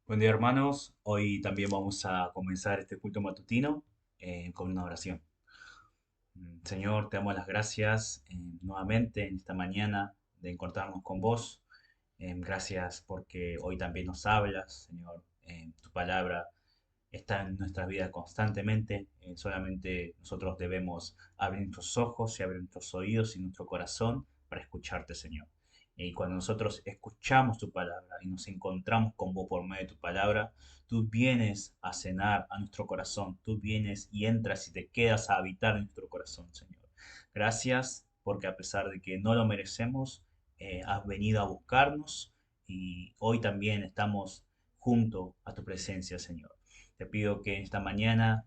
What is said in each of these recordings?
Buen día, hermanos. Hoy también vamos a comenzar este culto matutino con una oración. Señor, te damos las gracias nuevamente en esta mañana de encontrarnos con vos. Gracias porque hoy también nos hablas, Señor. Tu palabra está en nuestras vidas constantemente. Solamente nosotros debemos abrir nuestros ojos y abrir nuestros oídos y nuestro corazón para escucharte, Señor. Y cuando nosotros escuchamos tu palabra y nos encontramos con vos por medio de tu palabra, tú vienes a cenar a nuestro corazón, tú vienes y entras y te quedas a habitar en nuestro corazón, Señor. Gracias porque a pesar de que no lo merecemos, has venido a buscarnos y hoy también estamos junto a tu presencia, Señor. Te pido que esta mañana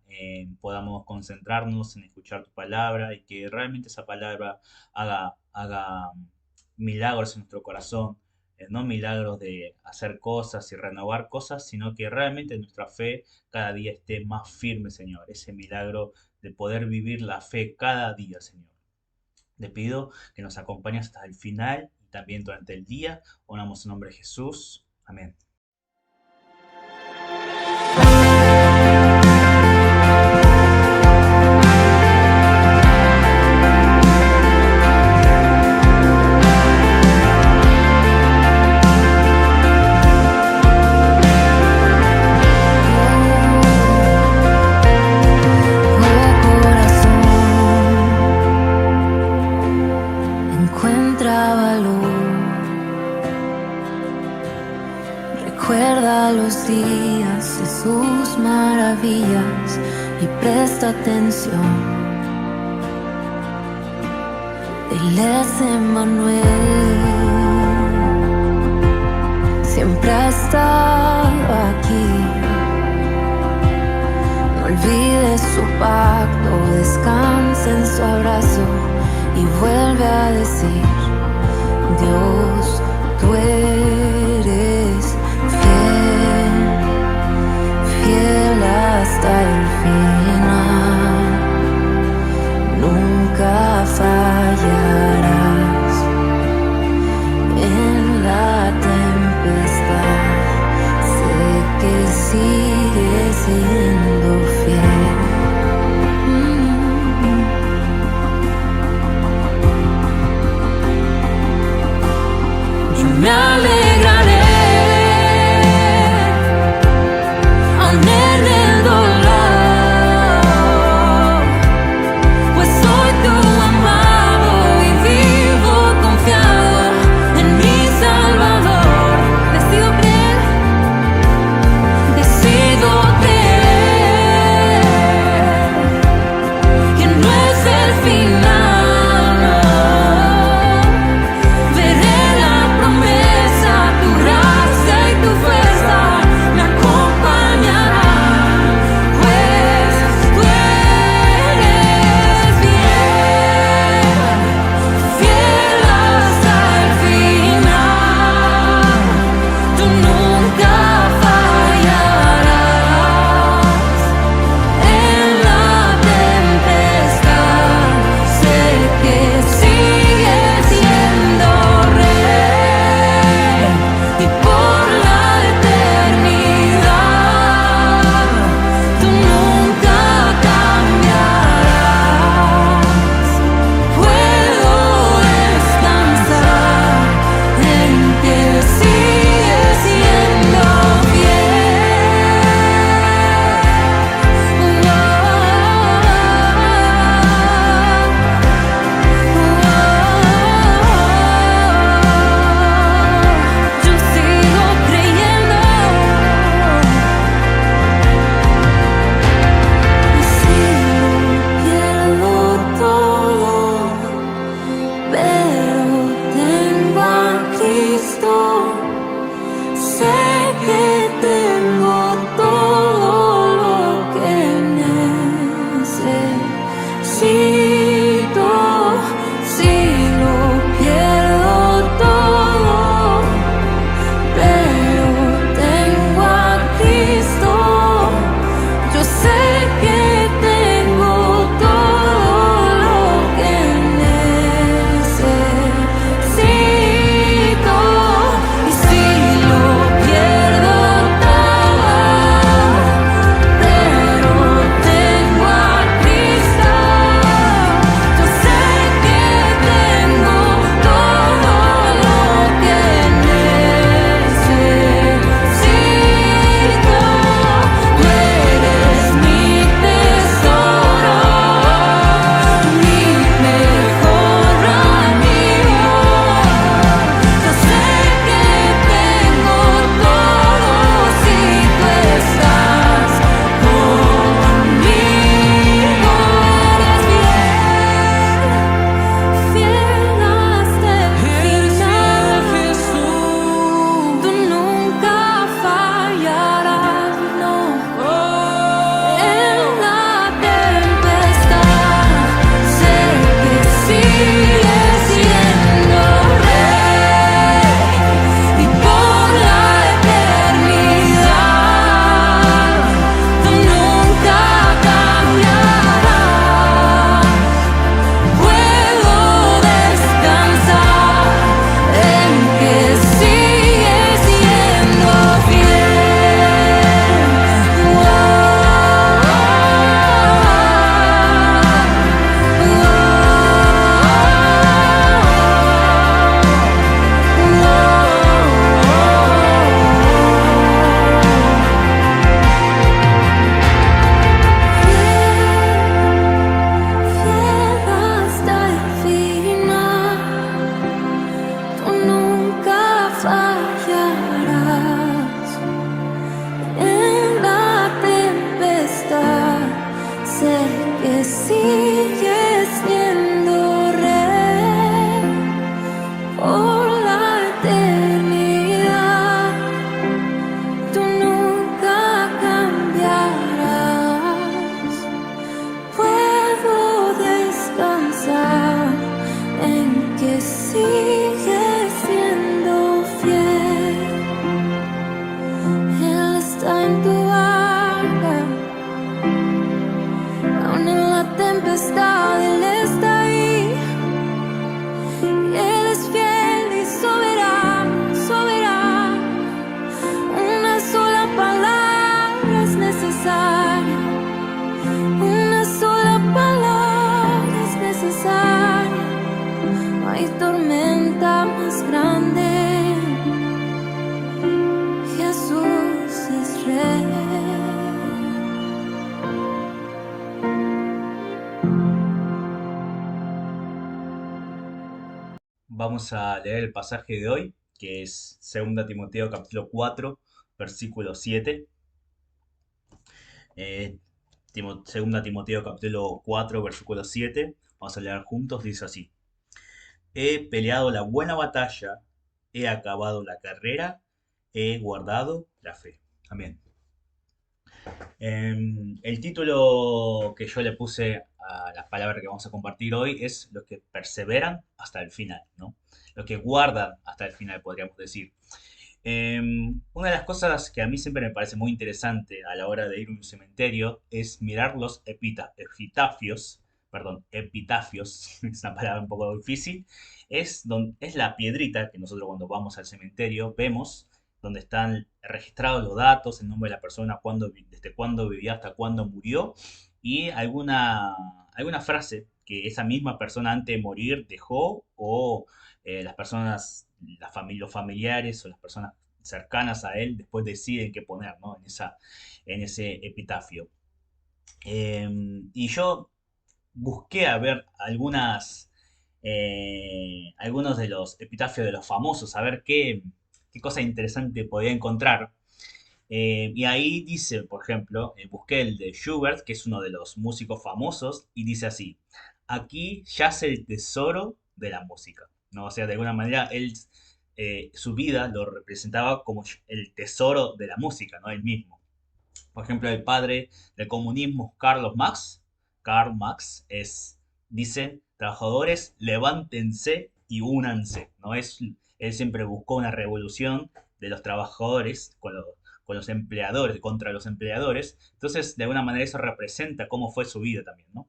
podamos concentrarnos en escuchar tu palabra y que realmente esa palabra haga milagros en nuestro corazón, no milagros de hacer cosas y renovar cosas, sino que realmente nuestra fe cada día esté más firme, Señor. Ese milagro de poder vivir la fe cada día, Señor. Te pido que nos acompañes hasta el final y también durante el día. Oramos en nombre de Jesús. Amén. Encuentra valor, recuerda los días de sus maravillas y presta atención. Él es Emmanuel, siempre ha estado aquí. No olvides su pacto, descansa en su abrazo y vuelve a decir: Dios, tú eres fiel, fiel hasta el final. Nunca fallarás en la tempestad. Sé que sigues siendo fiel. Me alegraré tempestad, Él está ahí. Y Él es fiel y soberano, soberano. Una sola palabra es necesaria. Una sola palabra es necesaria. No hay tormenta más grande. Jesús es Rey. Vamos a leer el pasaje de hoy, que es 2 Timoteo capítulo 4, versículo 7. Eh, 2 Timoteo capítulo 4, versículo 7. Vamos a leer juntos, dice así. He peleado la buena batalla, he acabado la carrera, he guardado la fe. Amén. El título que yo le puse a las palabras que vamos a compartir hoy es los que perseveran hasta el final, ¿no? Los que guardan hasta el final, podríamos decir. Una de las cosas que a mí siempre me parece muy interesante a la hora de ir a un cementerio es mirar los epitafios, perdón, epitafios, es una palabra un poco difícil, es la piedrita que nosotros cuando vamos al cementerio vemos, donde están registrados los datos, el nombre de la persona, desde cuándo vivía hasta cuándo murió, y alguna frase que esa misma persona antes de morir dejó, o las personas, los familiares o las personas cercanas a él después deciden qué poner, ¿no? En ese epitafio. Y yo busqué a ver algunos de los epitafios de los famosos, a ver qué cosa interesante podía encontrar. Y ahí dice, por ejemplo, busqué el de Schubert, que es uno de los músicos famosos, y dice así, aquí yace el tesoro de la música, ¿no? O sea, de alguna manera él, su vida lo representaba como el tesoro de la música, ¿no? Él mismo. Por ejemplo, el padre del comunismo, Karl Marx, dice, trabajadores, levántense y únanse, ¿no? Él siempre buscó una revolución de los trabajadores con los empleadores, contra los empleadores. Entonces, de alguna manera eso representa cómo fue su vida también, ¿no?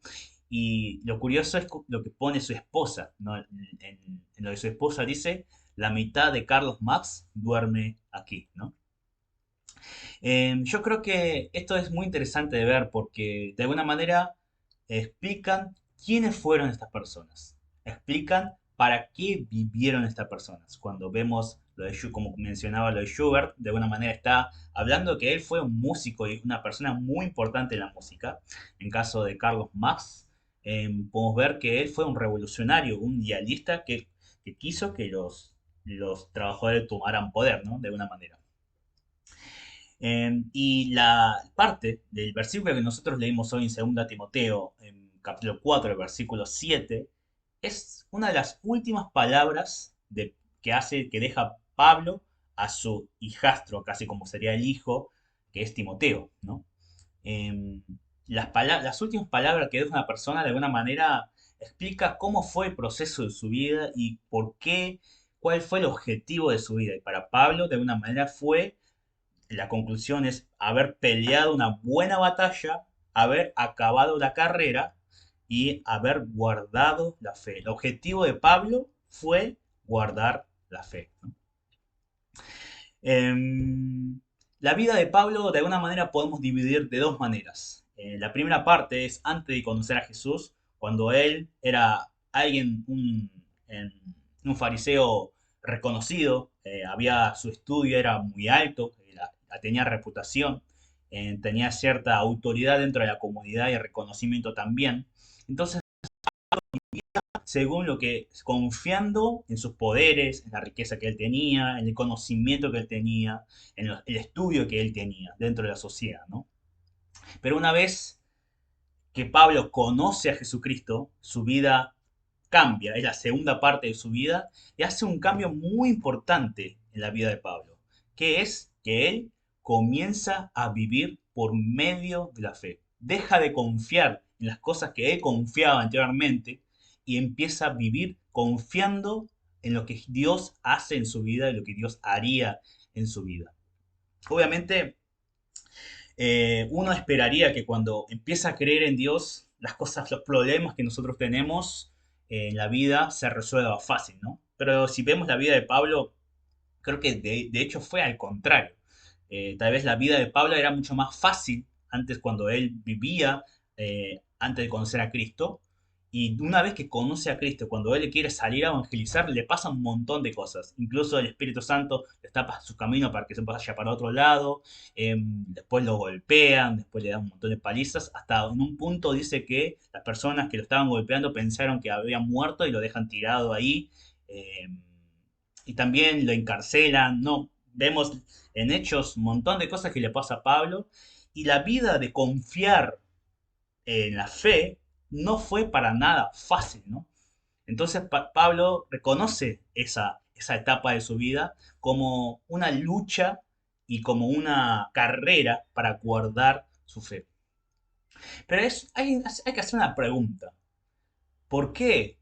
Y lo curioso es lo que pone su esposa, ¿no? En lo de su esposa dice, la mitad de Carlos Marx duerme aquí, ¿no? Yo creo que esto es muy interesante de ver porque de alguna manera explican quiénes fueron estas personas, explican para qué vivieron estas personas. Cuando vemos lo de, como mencionaba lo de Schubert, de alguna manera está hablando que él fue un músico y una persona muy importante en la música. En caso de Carlos Marx, podemos ver que él fue un revolucionario, un idealista que quiso que los trabajadores tomaran poder, ¿no? De alguna manera. Y la parte del versículo que nosotros leímos hoy en 2 Timoteo, en capítulo 4, versículo 7, es una de las últimas palabras que deja Pablo a su hijastro, casi como sería el hijo, que es Timoteo, ¿no? Em, las últimas palabras que deja una persona de alguna manera explica cómo fue el proceso de su vida y por qué, cuál fue el objetivo de su vida. Y para Pablo, de alguna manera, la conclusión es haber peleado una buena batalla, haber acabado la carrera y haber guardado la fe. El objetivo de Pablo fue guardar la fe, ¿no? La vida de Pablo de alguna manera podemos dividir de dos maneras. La primera parte es antes de conocer a Jesús, cuando él era un fariseo reconocido, su estudio era muy alto, tenía reputación, tenía cierta autoridad dentro de la comunidad y reconocimiento también. Entonces, según lo que, confiando en sus poderes, en la riqueza que él tenía, en el conocimiento que él tenía, en el estudio que él tenía dentro de la sociedad, ¿no? Pero una vez que Pablo conoce a Jesucristo, su vida cambia, es la segunda parte de su vida, y hace un cambio muy importante en la vida de Pablo, que es que él comienza a vivir por medio de la fe. Deja de confiar en las cosas que él confiaba anteriormente y empieza a vivir confiando en lo que Dios hace en su vida y lo que Dios haría en su vida. Obviamente, uno esperaría que cuando empieza a creer en Dios, las cosas, los problemas que nosotros tenemos en la vida se resuelva fácil, ¿no? Pero si vemos la vida de Pablo, creo que de hecho fue al contrario. Tal vez la vida de Pablo era mucho más fácil antes cuando él vivía, antes de conocer a Cristo. Y una vez que conoce a Cristo, cuando él le quiere salir a evangelizar, le pasa un montón de cosas. Incluso el Espíritu Santo le tapa su camino para que se vaya para otro lado. Después lo golpean, después le dan un montón de palizas. Hasta en un punto dice que las personas que lo estaban golpeando pensaron que había muerto y lo dejan tirado ahí. em, y también lo encarcelan, ¿no? Vemos en Hechos un montón de cosas que le pasa a Pablo, y la vida de confiar en la fe no fue para nada fácil, ¿no? Entonces Pablo reconoce esa etapa de su vida como una lucha y como una carrera para guardar su fe. Pero hay que hacer una pregunta. ¿Por qué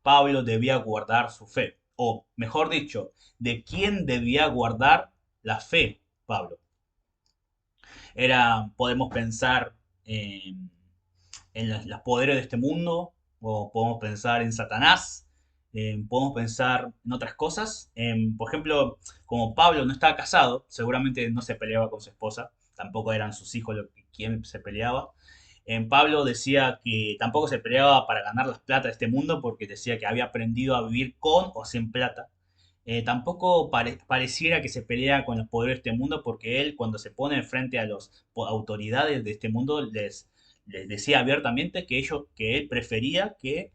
Pablo debía guardar su fe? O, mejor dicho, ¿de quién debía guardar la fe Pablo? Podemos pensar en los poderes de este mundo, o podemos pensar en Satanás, podemos pensar en otras cosas. Por ejemplo, como Pablo no estaba casado, seguramente no se peleaba con su esposa, tampoco eran sus hijos quien se peleaba. Pablo decía que tampoco se peleaba para ganar las plata de este mundo porque decía que había aprendido a vivir con o sin plata. Tampoco pareciera que se pelea con los poderes de este mundo porque él cuando se pone frente a las autoridades de este mundo les decía abiertamente que él prefería que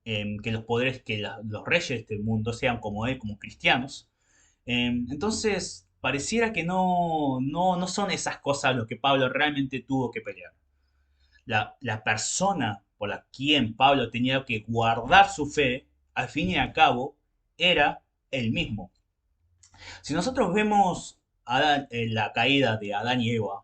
los poderes, los reyes de este mundo sean como él, como cristianos. Entonces, pareciera que no son esas cosas lo que Pablo realmente tuvo que pelear. La persona por la quien Pablo tenía que guardar su fe, al fin y al cabo, era el mismo. Si nosotros vemos la caída de Adán y Eva,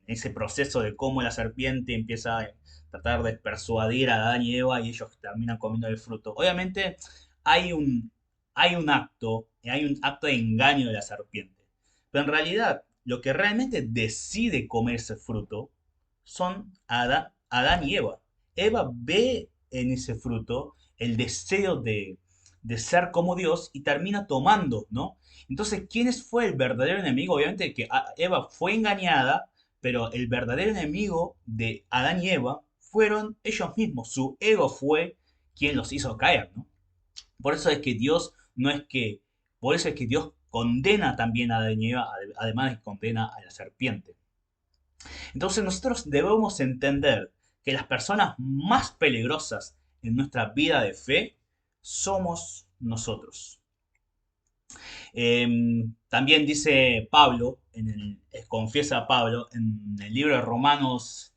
en ese proceso de cómo la serpiente empieza a tratar de persuadir a Adán y Eva y ellos terminan comiendo el fruto, obviamente hay un, hay un acto de engaño de la serpiente. Pero en realidad, lo que realmente decide comer ese fruto son Adán y Eva. Eva ve en ese fruto el deseo de ser como Dios y termina tomando, ¿no? Entonces, ¿quién fue el verdadero enemigo? Obviamente que Eva fue engañada, pero el verdadero enemigo de Adán y Eva fueron ellos mismos. Su ego fue quien los hizo caer, ¿no? Por eso es que Dios no es que, por eso es que Dios condena también a Adán y Eva, además de que condena a la serpiente. Entonces nosotros debemos entender que las personas más peligrosas en nuestra vida de fe somos nosotros. También dice Pablo, confiesa Pablo, en el libro de Romanos,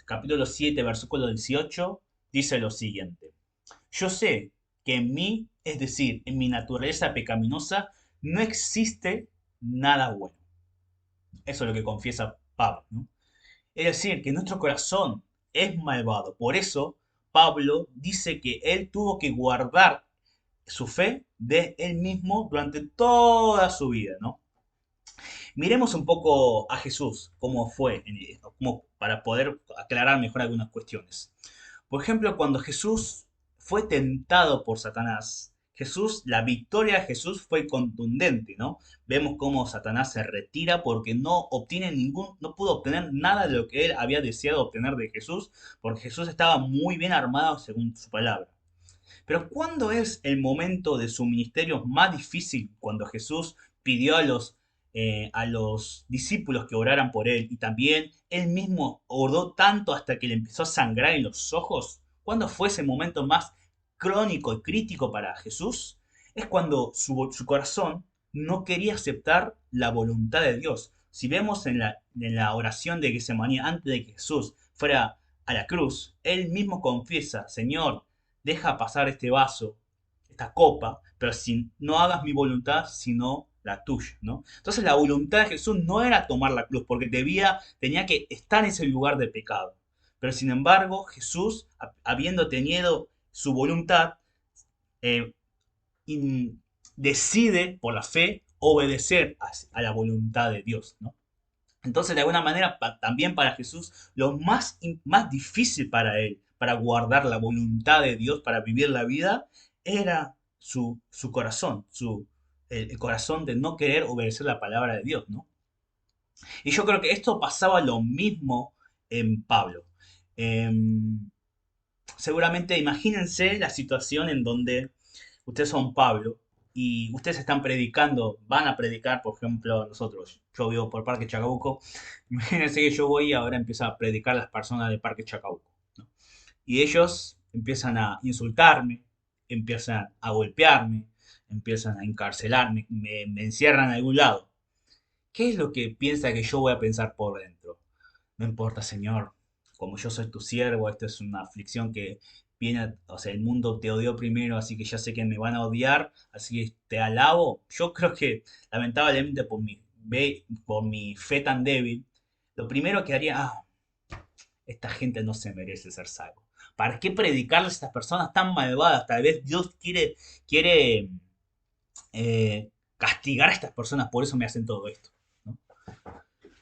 capítulo 7, versículo 18, dice lo siguiente. Yo sé que en mí, es decir, en mi naturaleza pecaminosa, no existe nada bueno. Eso es lo que confiesa Pablo, ¿no? Es decir, que nuestro corazón es malvado. Por eso Pablo dice que él tuvo que guardar su fe de él mismo durante toda su vida, ¿no? Miremos un poco a Jesús, cómo fue, como para poder aclarar mejor algunas cuestiones. Por ejemplo, cuando Jesús fue tentado por Satanás, la victoria de Jesús fue contundente, ¿no? Vemos cómo Satanás se retira porque no pudo obtener nada de lo que él había deseado obtener de Jesús, porque Jesús estaba muy bien armado según su palabra. Pero ¿cuándo es el momento de su ministerio más difícil? Cuando Jesús pidió a los discípulos que oraran por él y también él mismo oró tanto hasta que le empezó a sangrar en los ojos. ¿Cuándo fue ese momento más crónico y crítico para Jesús? Es cuando su corazón no quería aceptar la voluntad de Dios. Si vemos en la oración de Getsemaní antes de que Jesús fuera a la cruz, él mismo confiesa, Señor, deja pasar este vaso, esta copa, pero no hagas mi voluntad, sino la tuya, ¿no? Entonces la voluntad de Jesús no era tomar la cruz, porque tenía que estar en ese lugar de pecado. Pero sin embargo, Jesús, habiendo tenido su voluntad, eh, decide por la fe obedecer a la voluntad de Dios, ¿no? Entonces, de alguna manera, también para Jesús, lo más difícil para él, para guardar la voluntad de Dios, para vivir la vida, era su corazón, el corazón de no querer obedecer la palabra de Dios, ¿no? Y yo creo que esto pasaba lo mismo en Pablo. Em, Seguramente imagínense la situación en donde ustedes son Pablo y ustedes están predicando, van a predicar, por ejemplo, nosotros, yo vivo por Parque Chacabuco, imagínense que yo voy y ahora empiezo a predicar a las personas de Parque Chacabuco, ¿no? Y ellos empiezan a insultarme, empiezan a golpearme, empiezan a encarcelarme, me encierran en algún lado. ¿Qué es lo que piensa que yo voy a pensar por dentro? No importa, Señor, como yo soy tu siervo, esta es una aflicción que viene, o sea, el mundo te odió primero, así que ya sé que me van a odiar, así que te alabo. Yo creo que, lamentablemente, por mi fe tan débil, lo primero que haría, esta gente no se merece ser salvo. ¿Para qué predicarles a estas personas tan malvadas? Tal vez Dios quiere castigar a estas personas, por eso me hacen todo esto, ¿no?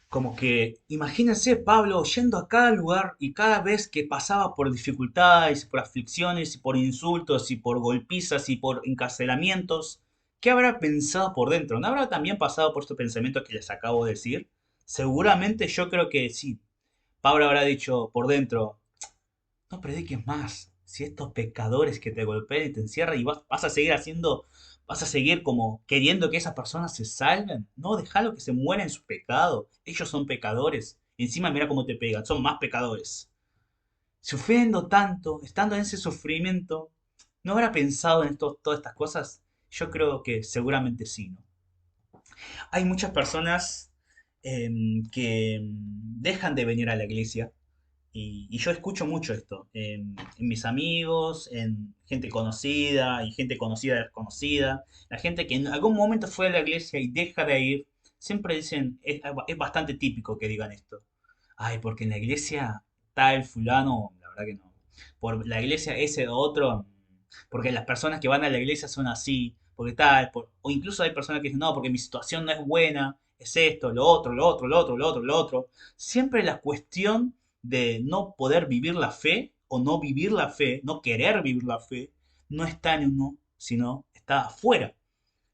Como que, imagínense Pablo yendo a cada lugar y cada vez que pasaba por dificultades, por aflicciones, y por insultos, y por golpizas, y por encarcelamientos, ¿qué habrá pensado por dentro? ¿No habrá también pasado por estos pensamientos que les acabo de decir? Seguramente yo creo que sí. Pablo habrá dicho por dentro, no prediques más. Si estos pecadores que te golpean y te encierran y vas a seguir haciendo, vas a seguir como queriendo que esas personas se salven. No, déjalo que se mueran en su pecado. Ellos son pecadores. Encima mira cómo te pegan, son más pecadores. Sufriendo tanto, estando en ese sufrimiento, ¿no habrá pensado en todas estas cosas? Yo creo que seguramente sí, ¿no? Hay muchas personas que dejan de venir a la iglesia y yo escucho mucho esto en mis amigos, en gente conocida y gente conocida desconocida. La gente que en algún momento fue a la iglesia y deja de ir, siempre dicen, es bastante típico que digan esto. Ay, porque en la iglesia tal fulano, la verdad que no. Por la iglesia ese o otro, porque las personas que van a la iglesia son así, porque tal, o incluso hay personas que dicen, no, porque mi situación no es buena, es esto, lo otro, lo otro, lo otro, lo otro, lo otro. Siempre la cuestión de no poder vivir la fe o no vivir la fe, no querer vivir la fe, no está en uno, sino está afuera.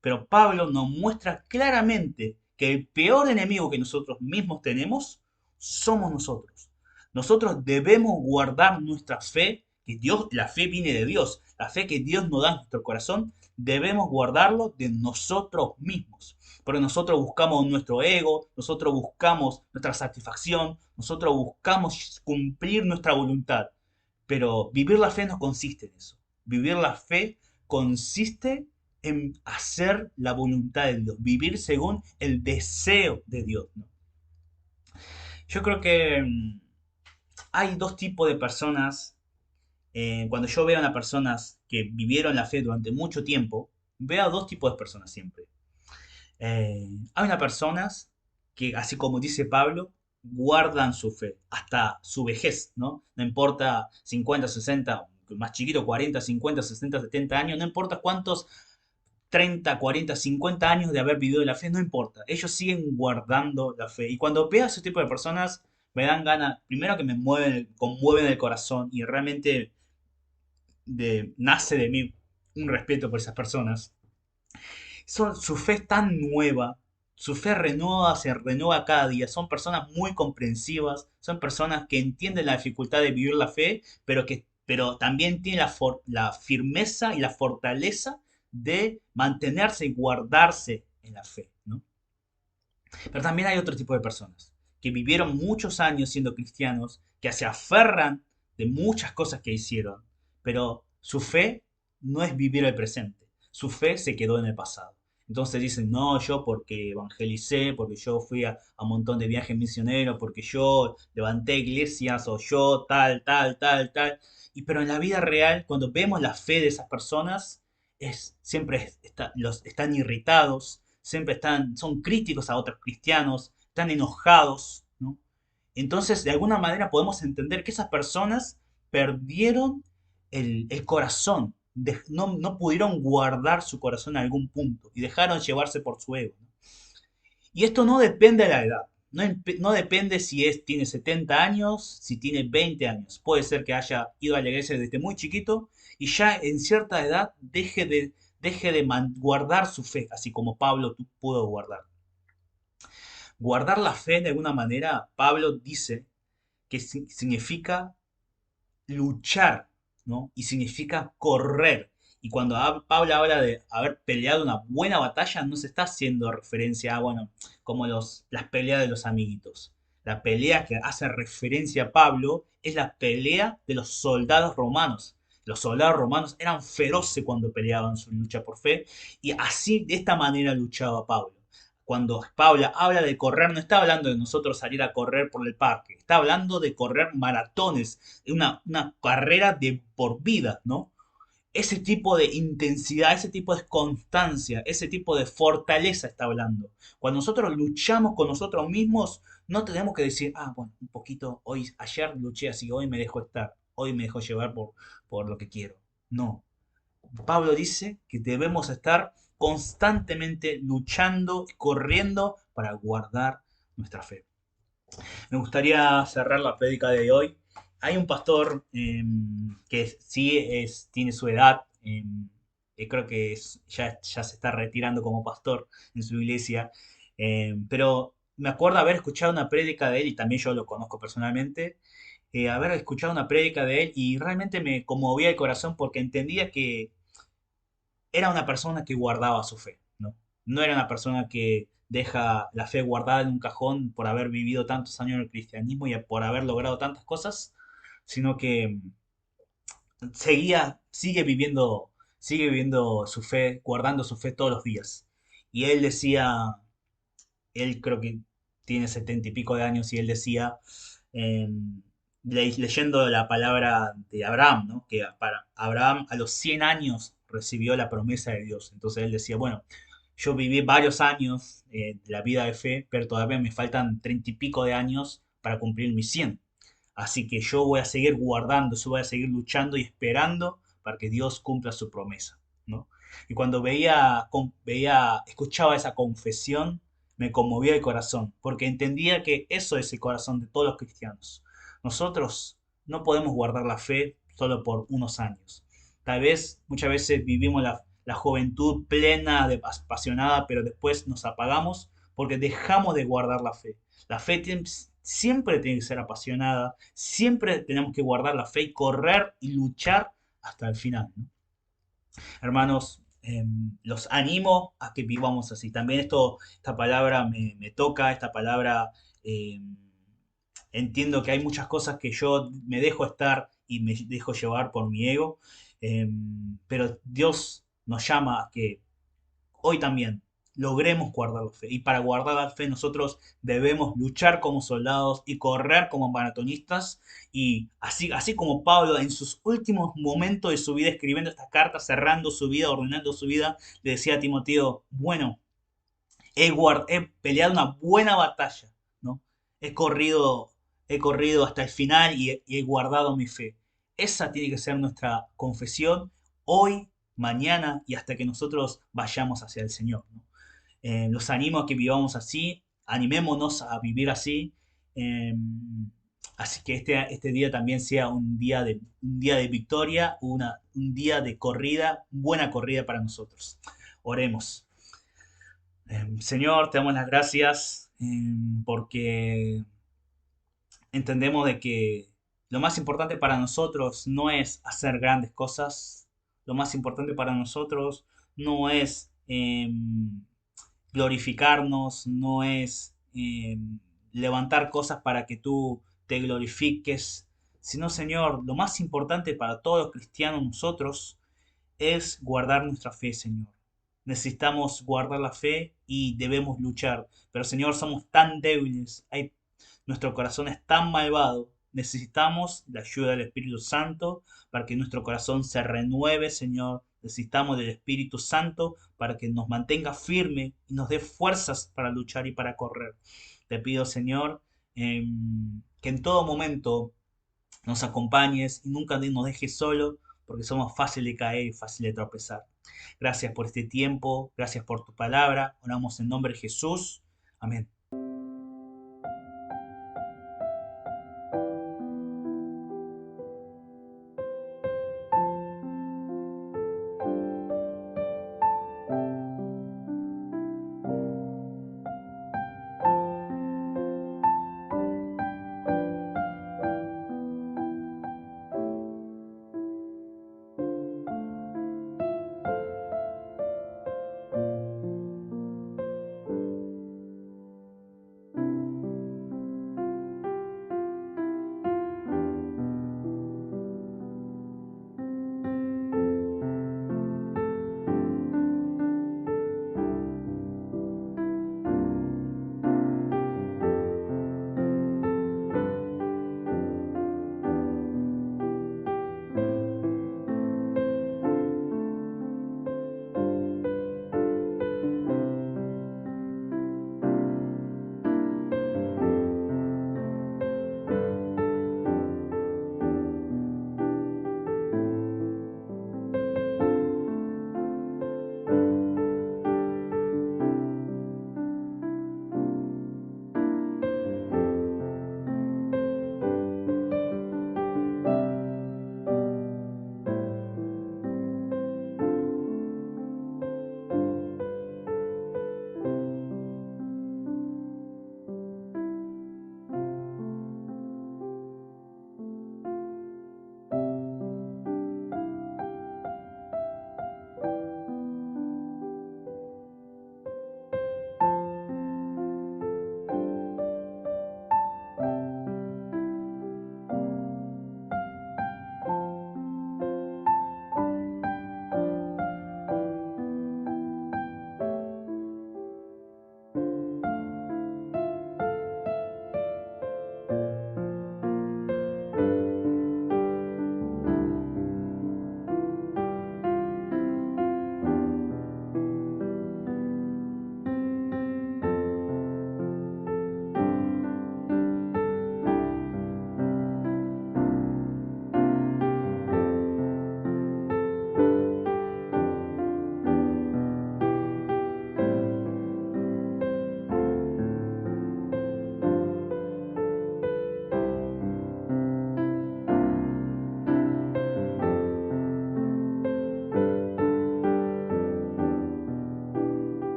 Pero Pablo nos muestra claramente que el peor enemigo que nosotros mismos tenemos somos nosotros. Nosotros debemos guardar nuestra fe, que Dios, la fe viene de Dios, la fe que Dios nos da en nuestro corazón, debemos guardarlo de nosotros mismos. Porque nosotros buscamos nuestro ego, nosotros buscamos nuestra satisfacción, nosotros buscamos cumplir nuestra voluntad. Pero vivir la fe no consiste en eso. Vivir la fe consiste en hacer la voluntad de Dios, vivir según el deseo de Dios, ¿no? Yo creo que hay dos tipos de personas. Cuando yo veo a las personas que vivieron la fe durante mucho tiempo, veo a dos tipos de personas siempre. Hay unas personas que, así como dice Pablo, guardan su fe hasta su vejez, ¿no? No importa 50, 60, más chiquito, 40, 50, 60, 70 años, no importa cuántos 30, 40, 50 años de haber vivido la fe, no importa. Ellos siguen guardando la fe. Y cuando veo a ese tipo de personas, me dan ganas, primero que me conmueven el corazón y realmente nace de mí un respeto por esas personas. Su fe es tan nueva, su fe se renueva cada día. Son personas muy comprensivas, son personas que entienden la dificultad de vivir la fe, pero también tienen la firmeza y la fortaleza de mantenerse y guardarse en la fe, ¿no? Pero también hay otro tipo de personas que vivieron muchos años siendo cristianos, que se aferran de muchas cosas que hicieron, pero su fe no es vivir el presente, su fe se quedó en el pasado. Entonces dicen, no, yo porque evangelicé, porque yo fui a un montón de viajes misioneros, porque yo levanté iglesias, o yo tal, tal, tal, tal. Pero en la vida real, cuando vemos la fe de esas personas, están irritados, siempre son críticos a otros cristianos, están enojados, ¿no? Entonces, de alguna manera podemos entender que esas personas perdieron el corazón, no pudieron guardar su corazón en algún punto y dejaron llevarse por su ego, ¿no? Y esto no depende de la edad. no depende si tiene 70 años, si tiene 20 años. Puede ser que haya ido a la iglesia desde muy chiquito y ya en cierta edad deje de guardar su fe, así como Pablo pudo guardar. Guardar la fe de alguna manera, Pablo dice que significa luchar, ¿no? Y significa correr. Y cuando Pablo habla de haber peleado una buena batalla, no se está haciendo referencia a, bueno, como las peleas de los amiguitos. La pelea que hace referencia a Pablo es la pelea de los soldados romanos. Los soldados romanos eran feroces cuando peleaban su lucha por fe y así, de esta manera, luchaba Pablo. Cuando Pablo habla de correr, no está hablando de nosotros salir a correr por el parque, está hablando de correr maratones, una carrera de por vida, ¿no? Ese tipo de intensidad, ese tipo de constancia, ese tipo de fortaleza está hablando. Cuando nosotros luchamos con nosotros mismos, no tenemos que decir, ah, bueno, un poquito, ayer luché así, hoy me dejo estar, hoy me dejo llevar por lo que quiero. No, Pablo dice que debemos estar constantemente luchando, corriendo para guardar nuestra fe. Me gustaría cerrar la prédica de hoy. Hay un pastor que sí tiene su edad, creo que ya se está retirando como pastor en su iglesia, pero me acuerdo haber escuchado una prédica de él, y también yo lo conozco personalmente, haber escuchado una prédica de él y realmente me conmovía el corazón porque entendía que era una persona que guardaba su fe, ¿no? No era una persona que deja la fe guardada en un cajón por haber vivido tantos años en el cristianismo y por haber logrado tantas cosas, sino que sigue viviendo su fe, guardando su fe todos los días. Y él decía, él creo que tiene 70 y pico de años, y él decía, eh, leyendo la palabra de Abraham, ¿no? Que para Abraham a los 100 años recibió la promesa de Dios. Entonces él decía, bueno, yo viví varios años de la vida de fe, pero todavía me faltan 30 y pico de años para cumplir mis 100. Así que yo voy a seguir guardando, yo voy a seguir luchando y esperando para que Dios cumpla su promesa, ¿no? Y cuando escuchaba esa confesión, me conmovía el corazón, porque entendía que eso es el corazón de todos los cristianos. Nosotros no podemos guardar la fe solo por unos años. Tal vez muchas veces vivimos la juventud plena, apasionada, pero después nos apagamos porque dejamos de guardar la fe. La fe siempre tiene que ser apasionada, siempre tenemos que guardar la fe y correr y luchar hasta el final, ¿no? Hermanos, los animo a que vivamos así. También esta palabra me toca, esta palabra, entiendo que hay muchas cosas que yo me dejo estar y me dejo llevar por mi ego, pero Dios nos llama a que hoy también logremos guardar la fe. Y para guardar la fe nosotros debemos luchar como soldados y correr como maratonistas. Y así como Pablo en sus últimos momentos de su vida, escribiendo esta carta, cerrando su vida, ordenando su vida, le decía a Timoteo, bueno, he peleado una buena batalla, ¿no? He corrido, he corrido hasta el final y he guardado mi fe. Esa tiene que ser nuestra confesión hoy, mañana y hasta que nosotros vayamos hacia el Señor, ¿no? Los animo a que vivamos así, animémonos a vivir así. eh, Así que este día también sea un día de victoria, un día de corrida, buena corrida para nosotros. Oremos. Señor, te damos las gracias, porque entendemos de que lo más importante para nosotros no es hacer grandes cosas, lo más importante para nosotros no es glorificarnos, no es levantar cosas para que tú te glorifiques, sino, Señor, lo más importante para todos los cristianos nosotros es guardar nuestra fe, Señor. Necesitamos guardar la fe y debemos luchar. Pero, Señor, somos tan débiles, nuestro corazón es tan malvado. Necesitamos la ayuda del Espíritu Santo para que nuestro corazón se renueve, Señor. Necesitamos del Espíritu Santo para que nos mantenga firme y nos dé fuerzas para luchar y para correr. Te pido, Señor, que en todo momento nos acompañes y nunca nos dejes solo, porque somos fácil de caer y fácil de tropezar. Gracias por este tiempo, gracias por tu palabra. Oramos en nombre de Jesús. Amén.